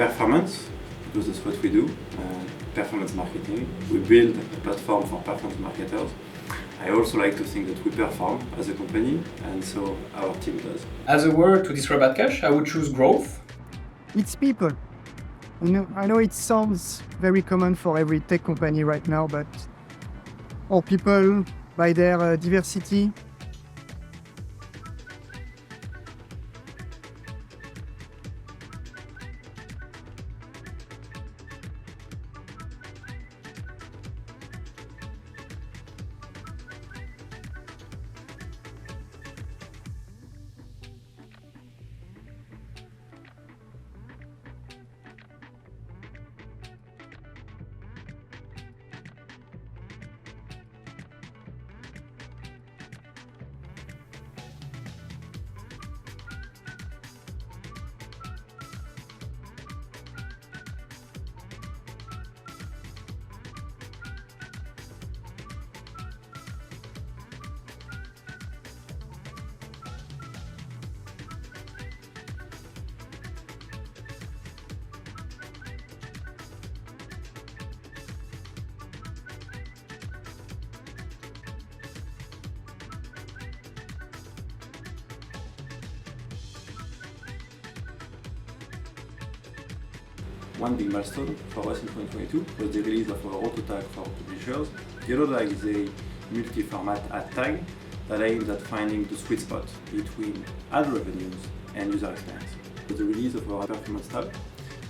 performance, because that's what we do, performance marketing. We build a platform for performance marketers. I also like to think that we perform as a company, and so our team does. As a word to describe Adcash, I would choose growth. It's people. I know it sounds very common for every tech company right now, but all people, by their diversity, One big milestone for us in 2022 was the release of our auto tag for publishers. The auto tag is a multi-format ad tag that aims at finding the sweet spot between ad revenues and user experience. The release of our performance tab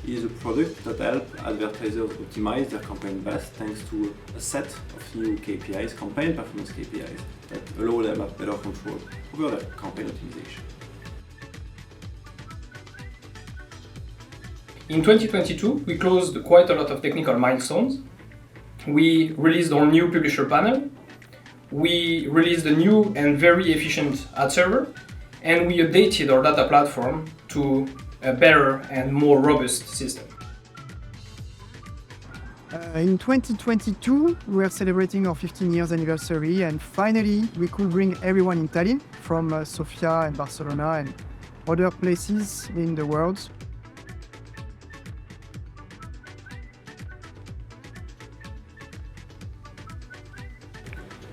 is a product that helps advertisers optimize their campaign best thanks to a set of new KPIs, campaign performance KPIs, that allow them to have better control over their campaign optimization. In 2022, we closed quite a lot of technical milestones. We released our new publisher panel, we released a new and very efficient ad server, and we updated our data platform to a better and more robust system. In 2022, we are celebrating our 15 years anniversary, and finally we could bring everyone in Tallinn from Sofia and Barcelona and other places in the world.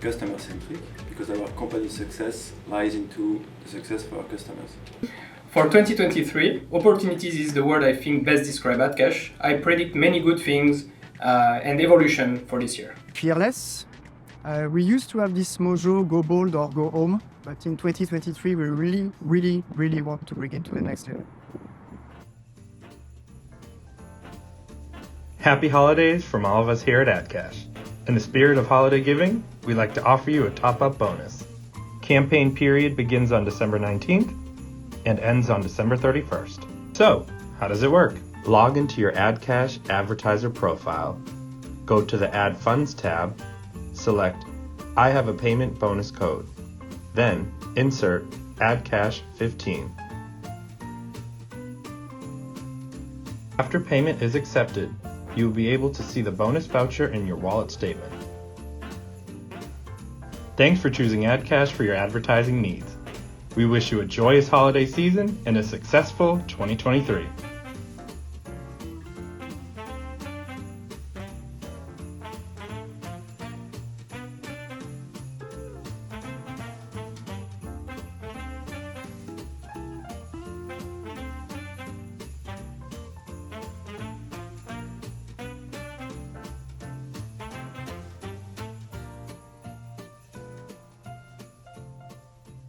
Customer-centric, because our company's success lies into the success of our customers. For 2023, opportunities is the word I think best describes Adcash. I predict many good things and evolution for this year. Fearless. We used to have this mojo, go bold or go home, but in 2023 we really want to bring it to the next level. Happy holidays from all of us here at Adcash. In the spirit of holiday giving, we'd like to offer you a top-up bonus. Campaign period begins on December 19th and ends on December 31st. So, how does it work? Log into your Adcash advertiser profile, go to the Add Funds tab, select I have a payment bonus code, then insert Adcash 15. After payment is accepted, you will be able to see the bonus voucher in your wallet statement. Thanks for choosing Adcash for your advertising needs. We wish you a joyous holiday season and a successful 2023.